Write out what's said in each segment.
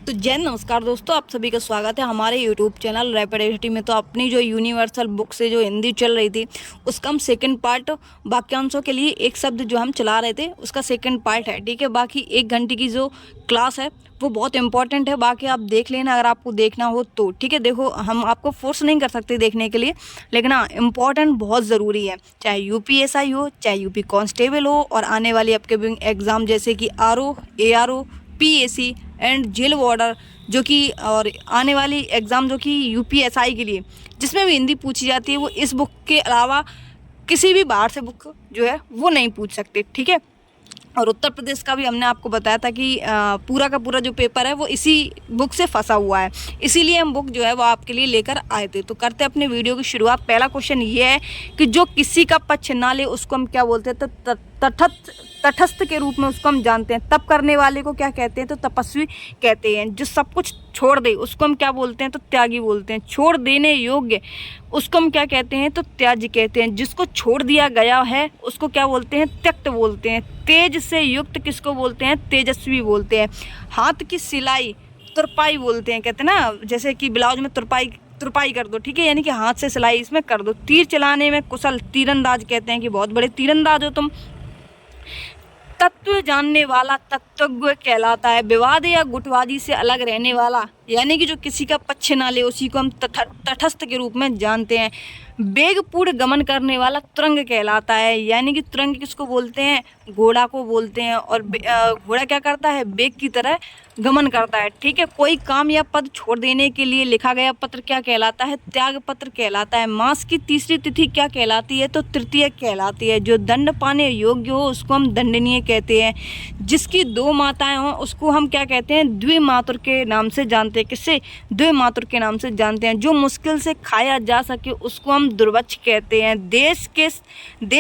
तो जय नमस्कार दोस्तों, आप सभी का स्वागत है हमारे यूट्यूब चैनल रैपिड एचटी में। तो अपनी जो यूनिवर्सल बुक से जो हिंदी चल रही थी उसका हम सेकंड पार्ट वाक्यांशों के लिए एक शब्द जो हम चला रहे थे उसका सेकंड पार्ट है, ठीक है। बाकी 1 घंटे की जो क्लास है वो बहुत इंपॉर्टेंट है, बाकी आप देख लेना अगर आपको देखना हो तो, ठीक है। देखो, हम आपको फोर्स नहीं कर सकते देखने के लिए, लेकिन हाँ इम्पॉर्टेंट बहुत ज़रूरी है, चाहे यूपीएसआई हो चाहे यूपी कांस्टेबल हो और आने वाली अपकमिंग एग्ज़ाम जैसे कि RO, ARO, PAC and jail warder जो कि, और आने वाली एग्ज़ाम जो कि यूपीएसआई के लिए जिसमें भी हिंदी पूछी जाती है वो इस बुक के अलावा किसी भी बाहर से बुक जो है वो नहीं पूछ सकते, ठीक है। और उत्तर प्रदेश का भी हमने आपको बताया था कि पूरा का पूरा जो पेपर है वो इसी बुक से फंसा हुआ है, इसीलिए हम बुक जो है वो आपके लिए लेकर आए थे। तो करते अपने वीडियो की शुरुआत। पहला क्वेश्चन ये है कि जो किसी का पक्ष ना ले उसको हम क्या बोलते हैं? तो तटस्थ के रूप में उसको हम जानते हैं। तप करने वाले को क्या कहते हैं? तो तपस्वी कहते हैं। जो सब कुछ छोड़ दे उसको हम क्या बोलते हैं? तो त्यागी बोलते हैं। छोड़ देने योग्य उसको हम क्या कहते हैं? तो त्याज्य कहते हैं। जिसको छोड़ दिया गया है उसको क्या बोलते हैं? त्यक्त बोलते हैं। तेज से युक्त किसको बोलते हैं? तेजस्वी बोलते हैं। हाथ की सिलाई तुरपाई बोलते हैं, कहते हैं ना, जैसे कि ब्लाउज में तुरपाई कर दो, ठीक है, यानी कि हाथ से सिलाई इसमें कर दो। तीर चलाने में कुशल तीरंदाज कहते हैं कि बहुत बड़े तीरंदाज हो तुम। तत्व जानने वाला तत्वज्ञ कहलाता है। विवाद या गुटबाजी से अलग रहने वाला, यानी कि जो किसी का पक्ष ना ले उसी को हम तटस्थ के रूप में जानते हैं। वेगपूर्ण गमन करने वाला तुरंग कहलाता है, यानी कि तुरंग किसको बोलते हैं? घोड़ा को बोलते हैं। और घोड़ा क्या करता है? वेग की तरह गमन करता है, ठीक है। कोई काम या पद छोड़ देने के लिए लिखा गया पत्र क्या कहलाता है? त्याग पत्र कहलाता है। मास की तीसरी तिथि क्या कहलाती है? तो तृतीय कहलाती है। जो दंड पाने योग्य हो उसको हम दंडनीय कहते हैं। जिसकी 2 माताएं हों उसको हम क्या कहते हैं? द्विमातुर के नाम से जानते हैं। किससे? द्विमातुर के नाम से जानते हैं। जो मुश्किल से खाया जा सके उसको हम दुर्भक्ष कहते हैं। देश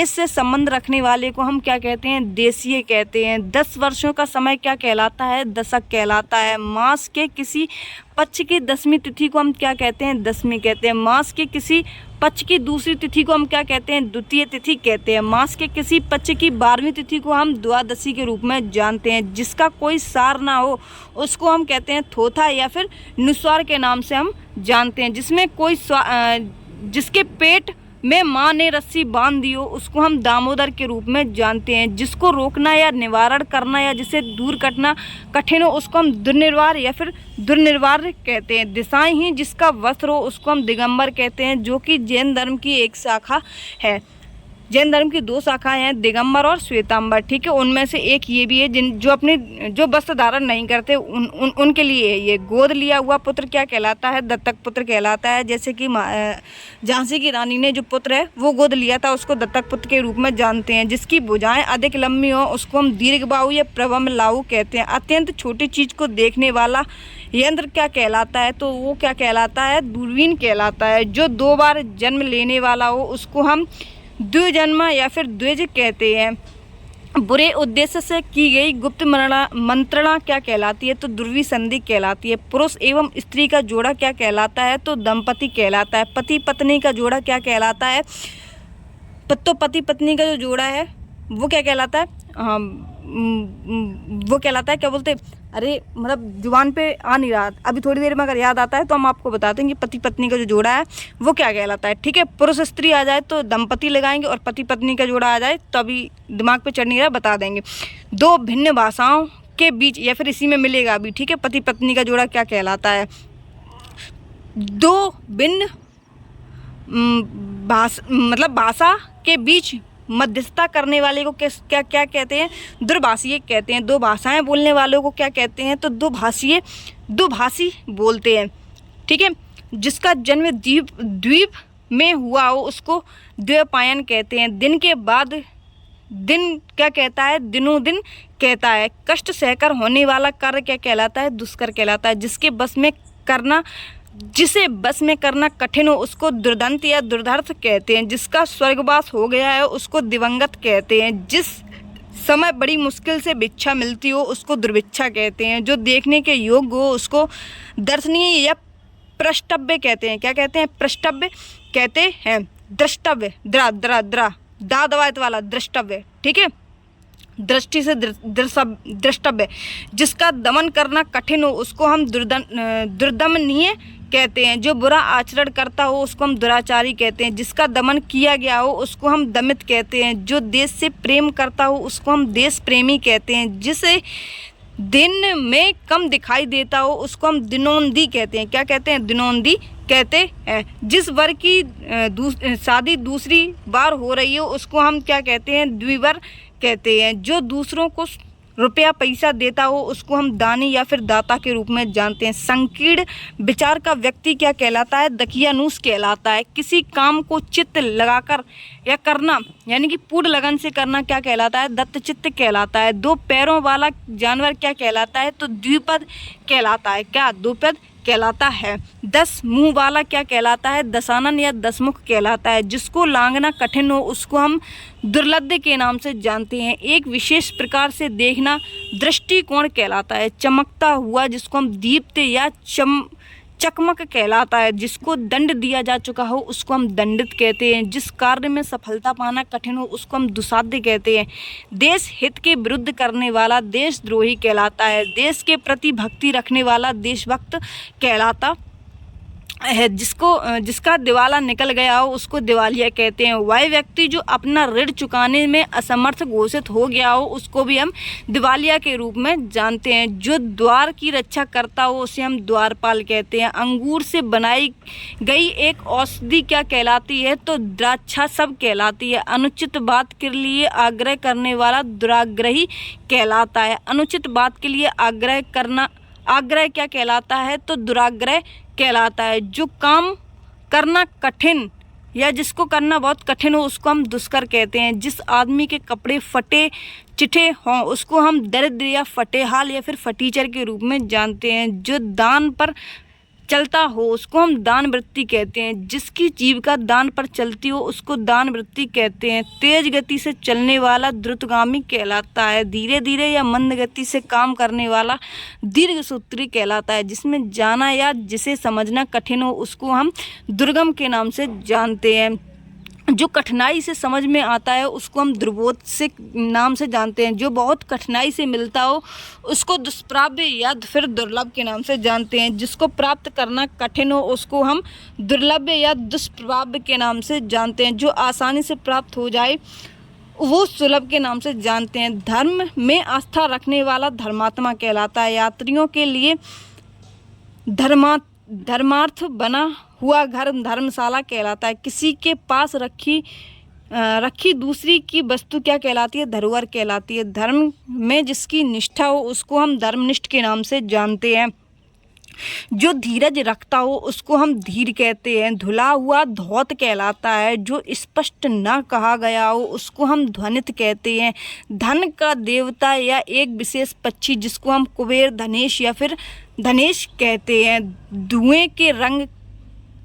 से संबंध रखने वाले को हम क्या कहते हैं? देशीय कहते हैं। 10 वर्षों का समय क्या कहलाता है? दशक कहलाता है। मास के किसी पक्ष की 10वीं तिथि को हम क्या कहते हैं? दशमी कहते हैं। मास के किसी पक्ष की दूसरी तिथि को हम क्या कहते हैं? द्वितीय तिथि कहते हैं। मास के किसी पक्ष की 12वीं तिथि को हम द्वादशी के रूप में जानते हैं। जिसका कोई सार ना हो उसको हम कहते हैं थोथा या फिर नुस्वार के नाम से हम जानते हैं। जिसमें कोई जिसके पेट में माँ ने रस्सी बांध दी हो उसको हम दामोदर के रूप में जानते हैं। जिसको रोकना या निवारण करना या जिसे दूर करना कठिन हो उसको हम दुर्निवार या फिर दुर्निवार कहते हैं। दिशाएं ही जिसका वस्त्र हो उसको हम दिगंबर कहते हैं, जो कि जैन धर्म की एक शाखा है। जैन धर्म की 2 शाखाएं हैं, दिगंबर और श्वेतांबर, ठीक है। उनमें से एक ये भी है जो वस्त्र धारण नहीं करते उनके लिए है ये। गोद लिया हुआ पुत्र क्या कहलाता है? दत्तक पुत्र कहलाता है। जैसे कि झांसी की रानी ने जो पुत्र है वो गोद लिया था उसको दत्तक पुत्र के रूप में जानते हैं। जिसकी भुजाएं अधिक लंबी हो उसको हम दीर्घबाहु या प्रबम लाहु कहते हैं। अत्यंत छोटी चीज को देखने वाला यंत्र क्या कहलाता है? तो वो क्या कहलाता है? दूरबीन कहलाता है। जो 2 बार जन्म लेने वाला हो उसको हम द्विजन्म या फिर द्विज कहते हैं। बुरे उद्देश्य से की गई गुप्त मंत्रणा क्या कहलाती है? तो ध्रुवी संधि कहलाती है। पुरुष एवं स्त्री का जोड़ा क्या कहलाता है? तो दंपति कहलाता है। पति पत्नी का जोड़ा क्या कहलाता है? तो पति पत्नी का जो जोड़ा है वो क्या कहलाता है? वो कहलाता है, क्या बोलते हैं, अरे मतलब जुबान पे आ नहीं रहा, अभी थोड़ी देर में अगर याद आता है तो हम आपको बताते हैं कि पति पत्नी का जो जोड़ा है वो क्या कहलाता है, ठीक है। पुरुष स्त्री आ जाए तो दंपति लगाएंगे और पति पत्नी का जोड़ा आ जाए तो अभी दिमाग पे चढ़ नहीं रहा, बता देंगे। 2 भिन्न भाषाओं के बीच या फिर इसी में मिलेगा अभी, ठीक है। पति पत्नी का जोड़ा क्या कहलाता है? 2 भिन्न भाषा के बीच मध्यस्थता करने वाले को क्या क्या कहते हैं? दुर्भाषीय कहते हैं। 2 भाषाएं बोलने वालों को क्या कहते हैं? तो दुभाषी बोलते हैं, ठीक है। जिसका जन्म द्वीप में हुआ हो उसको द्वैपायन कहते हैं। दिन के बाद दिन क्या कहता है? दिनों दिन कहता है। कष्ट सहकर होने वाला कार्य क्या कहलाता है? दुष्कर कहलाता है। जिसे बस में करना कठिन हो उसको दुर्दंत या दुर्धर्ष कहते हैं। जिसका स्वर्गवास हो गया है उसको दिवंगत कहते हैं। जिस समय बड़ी मुश्किल से भिक्षा मिलती हो उसको दुर्भिक्षा कहते हैं। जो देखने के योग्य हो उसको दर्शनीय या प्रष्टव्य कहते हैं। क्या कहते हैं? प्रष्टव्य कहते हैं। द्रष्टव्य, द्रा द्रा द्रा दा दवायत वाला द्रष्टव्य, ठीक है। दृष्टि से द्रष्टव्य। जिसका दमन करना कठिन हो उसको हम दुर्दमनीय कहते हैं। जो बुरा आचरण करता हो उसको हम दुराचारी कहते हैं। जिसका दमन किया गया हो उसको हम दमित कहते हैं। जो देश से प्रेम करता हो उसको हम देश प्रेमी कहते हैं। जिसे दिन में कम दिखाई देता हो उसको हम दिनोंदी कहते हैं। क्या कहते हैं? दिनोंदी कहते हैं। जिस वर्ग की शादी दूसरी बार हो रही हो उसको हम क्या कहते हैं? द्विवर कहते हैं। जो दूसरों को रुपया पैसा देता हो उसको हम दानी या फिर दाता के रूप में जानते हैं। संकीर्ण विचार का व्यक्ति क्या कहलाता है? दकियानूस कहलाता है। किसी काम को चित्त लगाकर या करना यानी कि पूर्ण लगन से करना क्या कहलाता है? दत्तचित्त कहलाता है। दो पैरों वाला जानवर क्या कहलाता है? तो द्विपद कहलाता है। क्या? द्विपद कहलाता है। 10 मुंह वाला क्या कहलाता है? दशानन या दशमुख कहलाता है। जिसको लांघना कठिन हो उसको हम दुर्लभ के नाम से जानते हैं। एक विशेष प्रकार से देखना दृष्टिकोण कहलाता है। चमकता हुआ जिसको हम दीप्त या चकमक कहलाता है। जिसको दंड दिया जा चुका हो उसको हम दंडित कहते हैं। जिस कार्य में सफलता पाना कठिन हो उसको हम दुस्साध्य कहते हैं। देश हित के विरुद्ध करने वाला देशद्रोही कहलाता है। देश के प्रति भक्ति रखने वाला देशभक्त कहलाता है। जिसका दिवाला निकल गया हो उसको दिवालिया कहते हैं। वह व्यक्ति जो अपना ऋण चुकाने में असमर्थ घोषित हो गया हो उसको भी हम दिवालिया के रूप में जानते हैं। जो द्वार की रक्षा करता हो उसे हम द्वारपाल कहते हैं। अंगूर से बनाई गई एक औषधि क्या कहलाती है? तो द्राक्षा सब कहलाती है। अनुचित बात के लिए आग्रह करने वाला दुराग्रही कहलाता है। अनुचित बात के लिए आग्रह क्या कहलाता है? तो दुराग्रह कहलाता है। जो काम करना कठिन या जिसको करना बहुत कठिन हो उसको हम दुष्कर कहते हैं। जिस आदमी के कपड़े फटे चिठे हों उसको हम दरिद्र या फटेहाल या फिर फटीचर के रूप में जानते हैं। जो दान पर चलता हो उसको हम दान वृत्ति कहते हैं। जिसकी जीविका दान पर चलती हो उसको दान वृत्ति कहते हैं। तेज गति से चलने वाला द्रुतगामी कहलाता है। धीरे धीरे या मंद गति से काम करने वाला दीर्घसूत्री कहलाता है। जिसमें जाना या जिसे समझना कठिन हो उसको हम दुर्गम के नाम से जानते हैं। जो कठिनाई से समझ में आता है उसको हम दुर्बोध से नाम से जानते हैं। जो बहुत कठिनाई से मिलता हो उसको दुष्प्राप्य या फिर दुर्लभ के नाम से जानते हैं। जिसको प्राप्त करना कठिन हो उसको हम दुर्लभ या दुष्प्राप्य के नाम से जानते हैं। जो आसानी से प्राप्त हो जाए वो सुलभ के नाम से जानते हैं। धर्म में आस्था रखने वाला धर्मात्मा कहलाता है। यात्रियों के लिए धर्मार्थ बना हुआ घर धर्मशाला कहलाता है। किसी के पास रखी दूसरी की वस्तु क्या कहलाती है? धरोहर कहलाती है। धर्म में जिसकी निष्ठा हो उसको हम धर्मनिष्ठ के नाम से जानते हैं। जो धीरज रखता हो उसको हम धीर कहते हैं। धुला हुआ धौत कहलाता है। जो स्पष्ट न कहा गया हो उसको हम ध्वनित कहते हैं। धन का देवता या एक विशेष पक्षी जिसको हम कुबेर धनेश या फिर धनेश कहते हैं। धुएं के रंग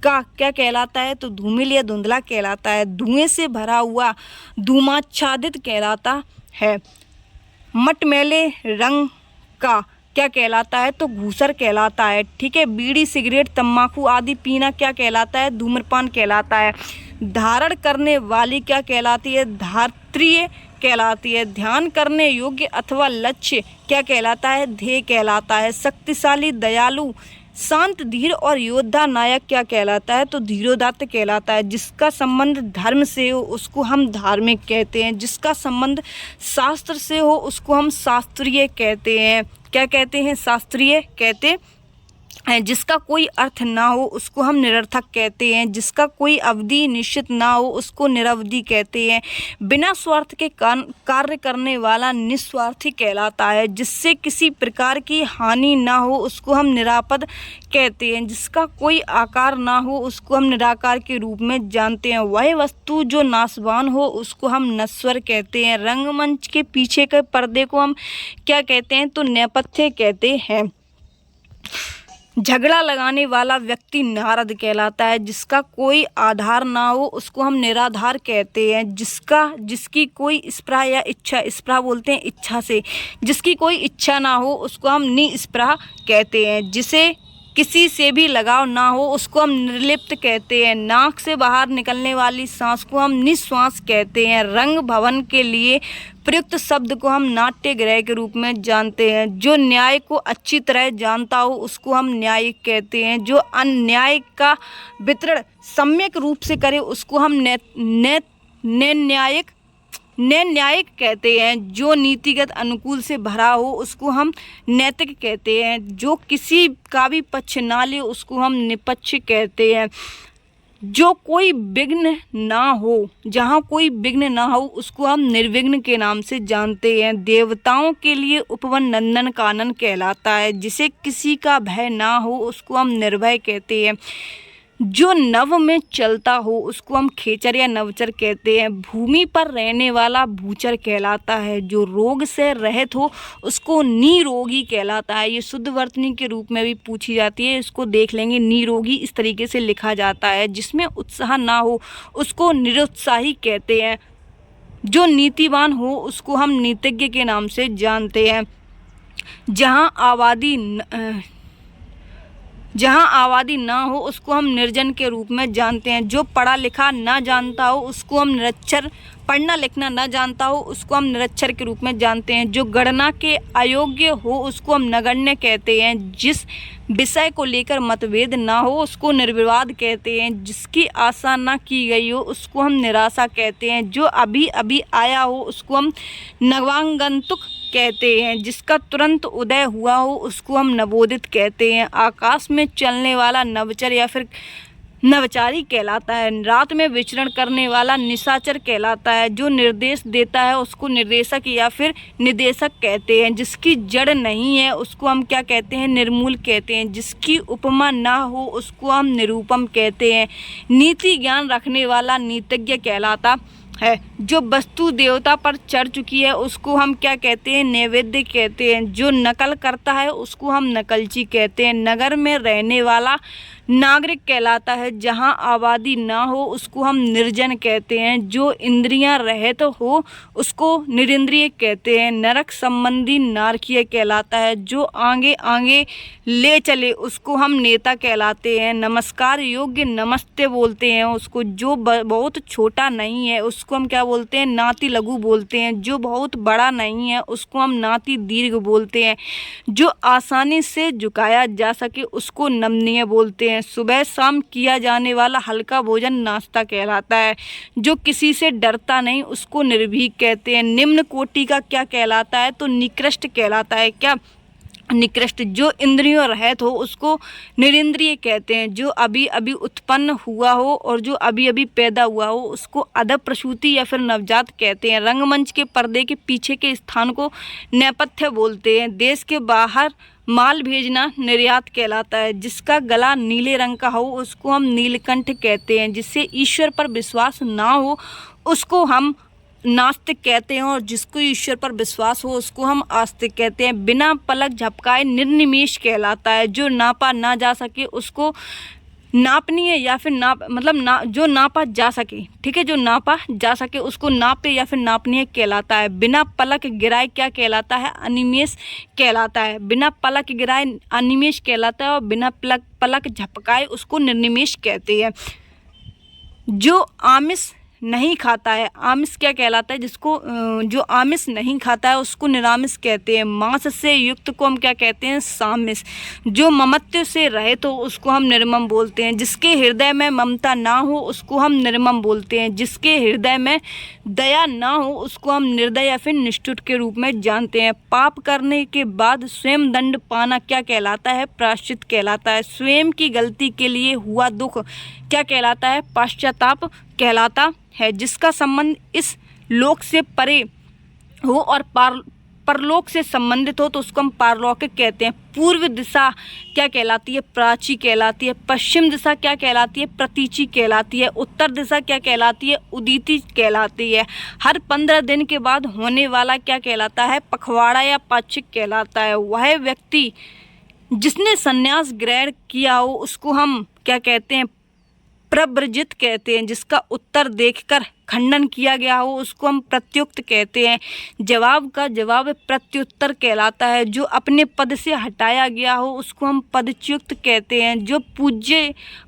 का क्या कहलाता है? तो धूमिल या धुंधला कहलाता है। धुएं से भरा हुआ धूमाच्छादित कहलाता है। मटमैले रंग का क्या कहलाता है? तो घूसर कहलाता है। ठीक है। बीड़ी सिगरेट तंबाकू आदि पीना क्या कहलाता है? धूम्रपान कहलाता है। धारण करने वाली क्या कहलाती है? धात्रीय कहलाती है। ध्यान करने योग्य अथवा लक्ष्य क्या कहलाता है? ध्येय कहलाता है। शक्तिशाली दयालु शांत धीर और योद्धा नायक क्या कहलाता है? तो धीरोदात्त कहलाता है। जिसका संबंध धर्म से हो उसको हम धार्मिक कहते हैं। जिसका संबंध शास्त्र से हो उसको हम शास्त्रीय कहते हैं। क्या कहते हैं? शास्त्रीय कहते हैं। जिसका कोई अर्थ ना हो उसको हम निरर्थक कहते हैं। जिसका कोई अवधि निश्चित ना हो उसको निरवधि कहते हैं। बिना स्वार्थ के कार्य करने वाला निस्वार्थी कहलाता है। जिससे किसी प्रकार की हानि ना हो उसको हम निरापद कहते हैं। जिसका कोई आकार ना हो उसको हम निराकार के रूप में जानते हैं। वह वस्तु जो नाशवान हो उसको हम नश्वर कहते हैं। रंगमंच के पीछे के पर्दे को हम क्या कहते हैं? तो नेपथ्य कहते हैं। झगड़ा लगाने वाला व्यक्ति नारद कहलाता है। जिसका कोई आधार ना हो उसको हम निराधार कहते हैं। जिसकी कोई स्पृहा या इच्छा, स्पृहा बोलते हैं इच्छा से, जिसकी कोई इच्छा ना हो उसको हम निस्पृहा कहते हैं। जिसे किसी से भी लगाव ना हो उसको हम निर्लिप्त कहते हैं। नाक से बाहर निकलने वाली सांस को हम निश्वास कहते हैं। रंग भवन के लिए प्रयुक्त शब्द को हम नाट्य गृह के रूप में जानते हैं। जो न्याय को अच्छी तरह जानता हो उसको हम न्यायिक कहते हैं। जो अन्याय का वितरण सम्यक रूप से करे उसको हम न्यायिक कहते हैं। जो नीतिगत अनुकूल से भरा हो उसको हम नैतिक कहते हैं। जो किसी का भी पक्ष ना ले उसको हम निपक्ष कहते हैं। जो कोई विघ्न ना हो, जहाँ कोई विघ्न ना हो उसको हम निर्विघ्न के नाम से जानते हैं। देवताओं के लिए उपवन नंदन कानन कहलाता है। जिसे किसी का भय ना हो उसको हम निर्भय कहते हैं। जो नभ में चलता हो उसको हम खेचर या नवचर कहते हैं। भूमि पर रहने वाला भूचर कहलाता है। जो रोग से रहित हो उसको निरोगी कहलाता है। ये शुद्ध वर्तनी के रूप में भी पूछी जाती है, इसको देख लेंगे। निरोगी इस तरीके से लिखा जाता है। जिसमें उत्साह ना हो उसको निरुत्साही कहते हैं। जो नीतिवान हो उसको हम नीतिज्ञ के नाम से जानते हैं। जहाँ आबादी ना हो उसको हम निर्जन के रूप में जानते हैं। जो पढ़ा लिखा ना जानता हो उसको हम निरक्षर, पढ़ना लिखना ना जानता हो उसको हम निरक्षर के रूप में जानते हैं। जो गणना के अयोग्य हो उसको हम नगण्य कहते हैं। जिस विषय को लेकर मतभेद ना हो उसको निर्विवाद कहते हैं। जिसकी आशा ना की गई हो उसको हम निराशा कहते हैं। जो अभी अभी आया हो उसको हम नवागंतुक कहते हैं। जिसका तुरंत उदय हुआ हो उसको हम नवोदित कहते हैं। आकाश में चलने वाला नवचर या फिर नवचारी कहलाता है। रात में विचरण करने वाला निशाचर कहलाता है। जो निर्देश देता है उसको निर्देशक या फिर निदेशक कहते हैं। जिसकी जड़ नहीं है उसको हम क्या कहते हैं? निर्मूल कहते हैं। जिसकी उपमा ना हो उसको हम निरूपम कहते हैं। नीति ज्ञान रखने वाला नीतिज्ञ कहलाता है। जो वस्तु देवता पर चढ़ चुकी है उसको हम क्या कहते हैं? नैवेद्य कहते हैं। जो नकल करता है उसको हम नकलची कहते हैं। नगर में रहने वाला नागरिक कहलाता है। जहाँ आबादी ना हो उसको हम निर्जन कहते हैं। जो इंद्रियां रहित हो उसको निरिंद्रिय कहते हैं। नरक संबंधी नारकीय कहलाता है। जो आगे आगे ले चले उसको हम नेता कहलाते हैं। नमस्कार योग्य नमस्ते बोलते हैं उसको। जो बहुत छोटा नहीं है उसको हम क्या बोलते हैं? नाति लघु बोलते हैं। जो बहुत बड़ा नहीं है उसको हम नाति दीर्घ बोलते हैं। जो आसानी से झुकाया जा सके उसको नमनीय बोलते हैं। सुबह शाम किया जाने वाला हल्का भोजन नाश्ता कहलाता है। जो किसी से डरता नहीं उसको निर्भीक कहते हैं। निम्न कोटि का क्या कहलाता है? तो निकृष्ट कहलाता है। क्या? निकृष्ट। जो इंद्रियों रहित हो उसको निरिंद्रिय कहते हैं। जो अभी अभी उत्पन्न हुआ हो और जो अभी अभी पैदा हुआ हो उसको अधः प्रसूति या फिर नवजात कहते हैं। रंगमंच के पर्दे के पीछे के स्थान को नेपथ्य बोलते हैं। देश के बाहर माल भेजना निर्यात कहलाता है। जिसका गला नीले रंग का हो उसको हम नीलकंठ कहते हैं। जिससे ईश्वर पर विश्वास ना हो उसको हम नास्तिक कहते हैं। और जिसको ईश्वर पर विश्वास हो उसको हम आस्तिक कहते हैं। बिना पलक झपकाए निर्निमेष कहलाता है। जो नापा ना जा सके उसको नापनीय या फिर जो नापा जा सके, ठीक है, जो नापा जा सके उसको नाप्य या फिर नापनीय कहलाता है। बिना पलक गिराए क्या कहलाता है? अनिमेष कहलाता है। बिना पलक गिराए अनिमेष कहलाता है और बिना पलक झपकाए उसको निर्निमेष कहते हैं। जो आमिष नहीं खाता है, आमिष क्या कहलाता है? जो आमिष नहीं खाता है उसको निरामिष कहते हैं। मांस से युक्त को हम क्या कहते हैं? सामिष। जो ममत्व से रहित हो उसको हम निर्मम बोलते हैं। जिसके हृदय में ममता ना हो उसको हम निर्मम बोलते हैं। जिसके हृदय में दया ना हो उसको हम निर्दय या फिर निष्ठुर के रूप में जानते हैं। पाप करने के बाद स्वयं दंड पाना क्या कहलाता है? प्रायश्चित कहलाता है। स्वयं की गलती के लिए हुआ दुख क्या कहलाता है? पश्चाताप कहलाता है। जिसका संबंध इस लोक से परे हो और परलोक से संबंधित हो तो उसको हम पारलौकिक कहते हैं। पूर्व दिशा क्या कहलाती है? प्राची कहलाती है। पश्चिम दिशा क्या कहलाती है? प्रतीची कहलाती है। उत्तर दिशा क्या कहलाती है? उदिति कहलाती है। हर 15 दिन के बाद होने वाला क्या कहलाता है? पखवाड़ा या पाक्षिक कहलाता है। वह व्यक्ति जिसने संन्यास ग्रहण किया हो उसको हम क्या कहते हैं? प्रव्रजित कहते हैं। जिसका उत्तर देखकर खंडन किया गया हो उसको हम प्रत्युक्त कहते हैं। जवाब का जवाब प्रत्युत्तर कहलाता है। जो अपने पद से हटाया गया हो उसको हम पदच्युत कहते हैं। जो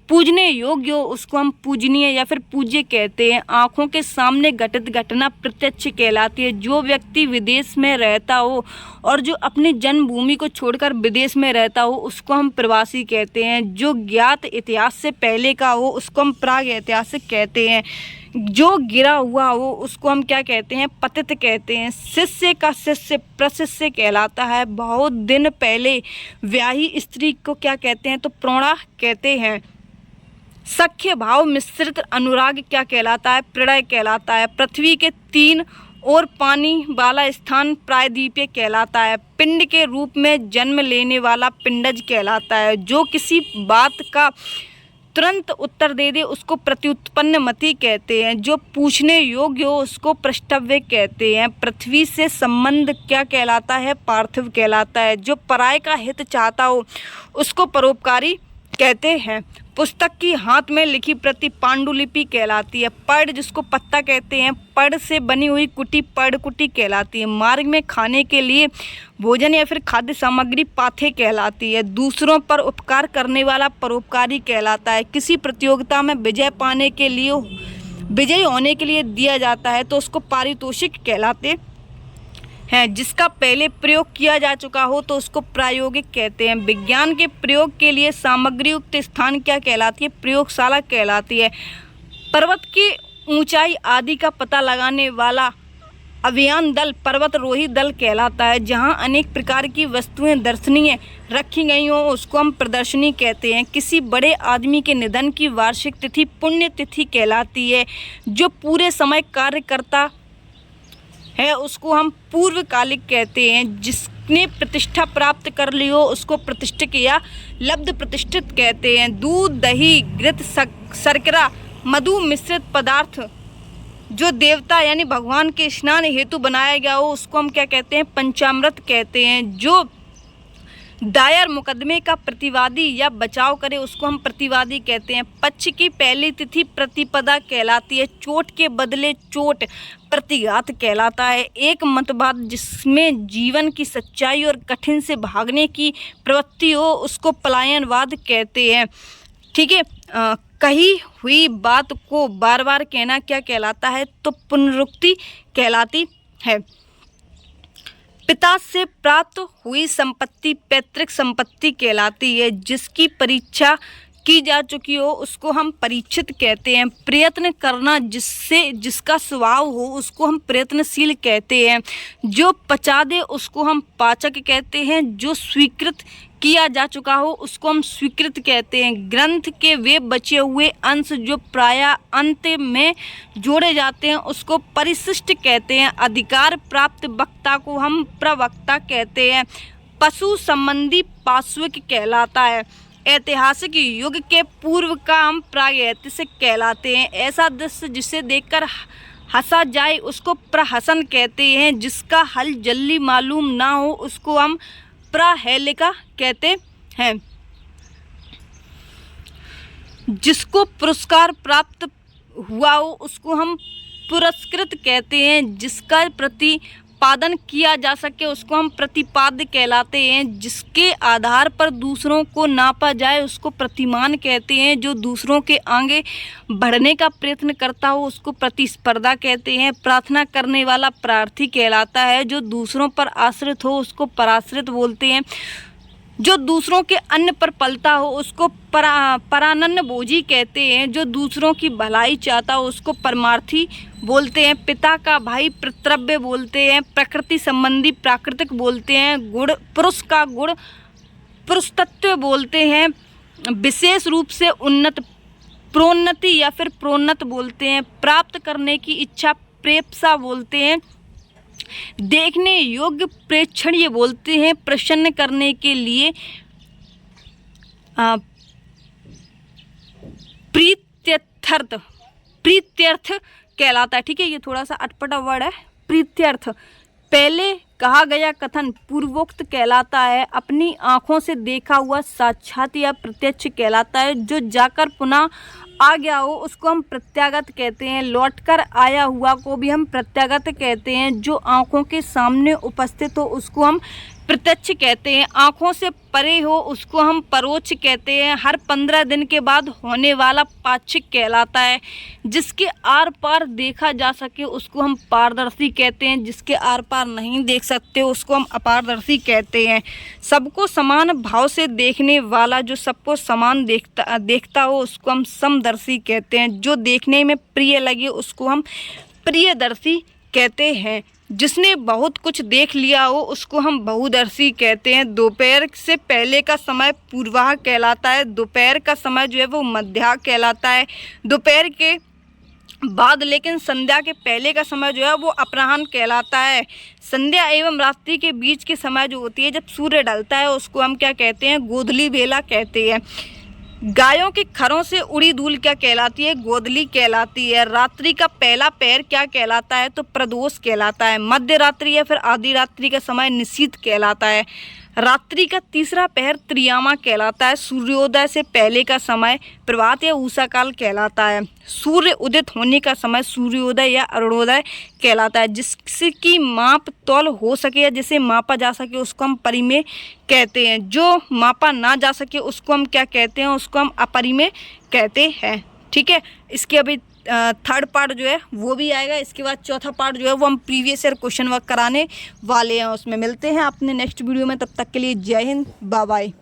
पूजने योग्य हो उसको हम पूजनीय या फिर पूज्य कहते हैं। आँखों के सामने घटित घटना प्रत्यक्ष कहलाती है। जो व्यक्ति विदेश में रहता हो और जो अपनी जन्मभूमि को छोड़कर विदेश में रहता हो उसको हम प्रवासी कहते हैं। जो ज्ञात इतिहास से पहले का हो उसको हम प्राग ऐतिहासिक कहते हैं। जो गिरा हुआ हो उसको हम क्या कहते हैं? पतित कहते हैं। शिष्य का शिष्य प्रशिष्य कहलाता है। बहुत दिन पहले ब्याही स्त्री को क्या कहते हैं? तो प्रौढ़ा कहते हैं। सख्य भाव मिश्रित अनुराग क्या कहलाता है? प्रणय कहलाता है। पृथ्वी के 3 और पानी वाला स्थान प्रायद्वीपीय कहलाता है। पिंड के रूप में जन्म लेने वाला पिंडज कहलाता है। जो किसी बात का तुरंत उत्तर दे दे उसको प्रत्युत्पन्न मति कहते हैं। जो पूछने योग्य हो उसको प्रष्टव्य कहते हैं। पृथ्वी से संबंध क्या कहलाता है? पार्थिव कहलाता है। जो पराये का हित चाहता हो उसको परोपकारी कहते हैं। पुस्तक की हाथ में लिखी प्रति पांडुलिपि कहलाती है। पर्ण जिसको पत्ता कहते हैं, पर्ण से बनी हुई कुटी पर्णकुटी कहलाती है। मार्ग में खाने के लिए भोजन या फिर खाद्य सामग्री पाथे कहलाती है। दूसरों पर उपकार करने वाला परोपकारी कहलाता है। किसी प्रतियोगिता में विजयी होने के लिए दिया जाता है तो उसको पारितोषिक कहलाते हैं। जिसका पहले प्रयोग किया जा चुका हो तो उसको प्रायोगिक कहते हैं। विज्ञान के प्रयोग के लिए सामग्री युक्त स्थान क्या कहलाती है? प्रयोगशाला कहलाती है। पर्वत की ऊंचाई आदि का पता लगाने वाला अभियान दल पर्वतरोही दल कहलाता है। जहां अनेक प्रकार की वस्तुएं दर्शनीय रखी गई हो उसको हम प्रदर्शनी कहते हैं। किसी बड़े आदमी के निधन की वार्षिक तिथि पुण्य तिथि कहलाती है। जो पूरे समय कार्य करता है उसको हम पूर्वकालिक कहते हैं। जिसने प्रतिष्ठा प्राप्त कर ली हो उसको प्रतिष्ठित या लब्ध प्रतिष्ठित कहते हैं। दूध, दही, घृत, शर्करा, मधु मिश्रित पदार्थ जो देवता यानी भगवान के स्नान हेतु बनाया गया हो उसको हम क्या कहते हैं? पंचामृत कहते हैं। जो दायर मुकदमे का प्रतिवादी या बचाव करे उसको हम प्रतिवादी कहते हैं। पक्ष की पहली तिथि प्रतिपदा कहलाती है। चोट के बदले चोट प्रतिघात कहलाता है। एक मतवाद जिसमें जीवन की सच्चाई और कठिन से भागने की प्रवृत्ति हो उसको पलायनवाद कहते हैं। ठीक है। कही हुई बात को बार बार कहना क्या कहलाता है? तो पुनरुक्ति कहलाती है। पिता से प्राप्त हुई संपत्ति पैतृक संपत्ति कहलाती है। जिसकी परीक्षा की जा चुकी हो उसको हम परीक्षित कहते हैं। प्रयत्न करना जिसका स्वभाव हो उसको हम प्रयत्नशील कहते हैं। जो पचा दे उसको हम पाचक कहते हैं। जो स्वीकृत किया जा चुका हो उसको हम स्वीकृत कहते हैं। ग्रंथ के वे बचे हुए अंश जो प्रायः अंत में जोड़े जाते हैं उसको परिशिष्ट कहते हैं। अधिकार प्राप्त वक्ता को हम प्रवक्ता कहते हैं। पशु संबंधी पार्श्विक कहलाता है। ऐतिहासिक युग के पूर्व का हम प्रागैतिहासिक कहलाते हैं। ऐसा दृश्य जिसे देखकर हंसा जाए उसको प्रहसन कहते हैं। जिसका हल जल्दी मालूम ना हो उसको हम प्राहेलिका कहते हैं। जिसको पुरस्कार प्राप्त हुआ हो उसको हम पुरस्कृत कहते हैं। जिसका प्रतिपादन किया जा सके उसको हम प्रतिपाद्य कहलाते हैं। जिसके आधार पर दूसरों को नापा जाए उसको प्रतिमान कहते हैं। जो दूसरों के आगे बढ़ने का प्रयत्न करता हो उसको प्रतिस्पर्धा कहते हैं। प्रार्थना करने वाला प्रार्थी कहलाता है। जो दूसरों पर आश्रित हो उसको पराश्रित बोलते हैं। जो दूसरों के अन्न पर पलता हो उसको परानन्न भोजी कहते हैं। जो दूसरों की भलाई चाहता हो उसको परमार्थी बोलते हैं। पिता का भाई पितृव्य बोलते हैं। प्रकृति संबंधी प्राकृतिक बोलते हैं। गुण पुरुष का गुण पुरुषतत्व बोलते हैं। विशेष रूप से उन्नत प्रोन्नति या फिर प्रोन्नत बोलते हैं। प्राप्त करने की इच्छा प्रेप्सा बोलते हैं। देखने योग्य प्रेक्षणीय बोलते हैं। प्रसन्न करने के लिए प्रीत्यर्थ कहलाता है। ठीक है, ये थोड़ा सा अटपटा वर्ड है प्रीत्यर्थ। पहले कहा गया कथन पूर्वोक्त कहलाता है। अपनी आँखों से देखा हुआ साक्षात या प्रत्यक्ष कहलाता है। जो जाकर पुनः आ गया हो उसको हम प्रत्यागत कहते हैं। लौटकर आया हुआ को भी हम प्रत्यागत कहते हैं। जो आंखों के सामने उपस्थित हो उसको हम प्रत्यक्ष कहते हैं। आंखों से परे हो उसको हम परोक्ष कहते हैं। हर 15 दिन के बाद होने वाला पाक्षिक कहलाता है। जिसके आर पार देखा जा सके उसको हम पारदर्शी कहते हैं। जिसके आर पार नहीं देख सकते उसको हम अपारदर्शी कहते हैं। सबको समान भाव से देखने वाला, जो सबको समान देखता हो उसको हम समदर्शी कहते हैं। जो देखने में प्रिय लगे उसको हम प्रियदर्शी कहते हैं। जिसने बहुत कुछ देख लिया हो उसको हम बहुदर्शी कहते हैं। दोपहर से पहले का समय पूर्वाह कहलाता है। दोपहर का समय जो है वो मध्याह्न कहलाता है। दोपहर के बाद लेकिन संध्या के पहले का समय जो है वो अपराह्न कहलाता है। संध्या एवं रात्रि के बीच के समय जो होती है जब सूर्य ढलता है उसको हम क्या कहते हैं? गोधली बेला कहते हैं। गायों के खरों से उड़ी धूल क्या कहलाती है? गोधली कहलाती है। रात्रि का पहला पहर क्या कहलाता है? तो प्रदोष कहलाता है। मध्य रात्रि या फिर आधी रात्रि का समय निशीथ कहलाता है। रात्रि का तीसरा पहर त्रियामा कहलाता है। सूर्योदय से पहले का समय प्रभात या उषा काल कहलाता है। सूर्य उदित होने का समय सूर्योदय या अरुणोदय कहलाता है। जिसकी माप तौल हो सके या जिसे मापा जा सके उसको हम परिमेय कहते हैं। जो मापा ना जा सके उसको हम क्या कहते हैं? उसको हम अपरिमेय कहते हैं। ठीक है, इसके अभी थर्ड पार्ट जो है वो भी आएगा। इसके बाद चौथा पार्ट जो है वो हम प्रीवियस ईयर क्वेश्चन वर्क कराने वाले हैं। उसमें मिलते हैं अपने नेक्स्ट वीडियो में। तब तक के लिए जय हिंद, बाय बाय।